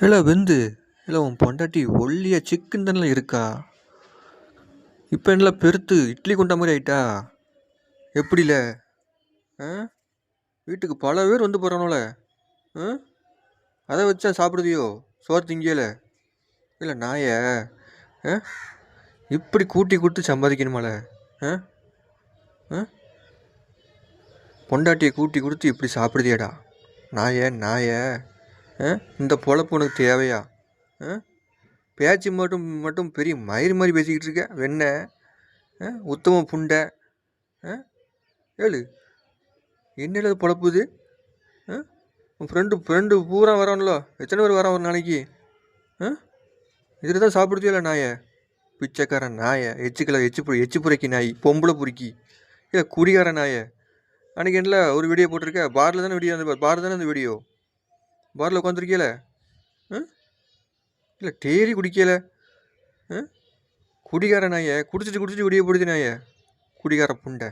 ஏல வெந்து இல்லை உன் பொண்டாட்டி ஒல்லியா சிக்கன் தானே இருக்கா? இப்போ என்ன பெருத்து இட்லி கொண்ட மாதிரி ஆயிட்டா? எப்படில? ஆ வீட்டுக்கு பல பேர் வந்து போகிறானோல. அதை வச்சா சாப்பிடுதியோ? சோறு திங்கியல இல்லை நாய? இப்படி கூட்டி கொடுத்து சம்பாதிக்கணுமால? பொண்டாட்டியை கூட்டி கொடுத்து இப்படி சாப்பிடுதியாடா நாய? இந்த பொழப்பு உனக்கு தேவையா? பேச்சு மட்டும் மட்டும் பெரிய மயிறு மாதிரி பேசிக்கிட்டு இருக்க. வெண்ண உத்தம புண்டை. ஏழு என்னது பொழப்புது? உன் ஃப்ரெண்டு பூரா வரான்ல. எத்தனை பேர் வரான் ஒரு நாளைக்கு? இதில் தான் சாப்பிடுதியல நாய? பிச்சைக்காரன் நாய, எச்சு புரைக்கி நாய், பொம்பளை புரிக்கி, இல்லை குடிகார நாய. அன்றைக்கி என்ன ஒரு வீடியோ போட்டிருக்க? பாரில் தானே வீடியோ, அந்த பார் தானே அந்த வீடியோ? பாரில் உட்காந்துருக்கியல? இல்லை டேரி குடிக்கல? குடிகார நாய, குடிச்சிட்டு வீடியோ போடுது நாய, குடிகார புண்டை.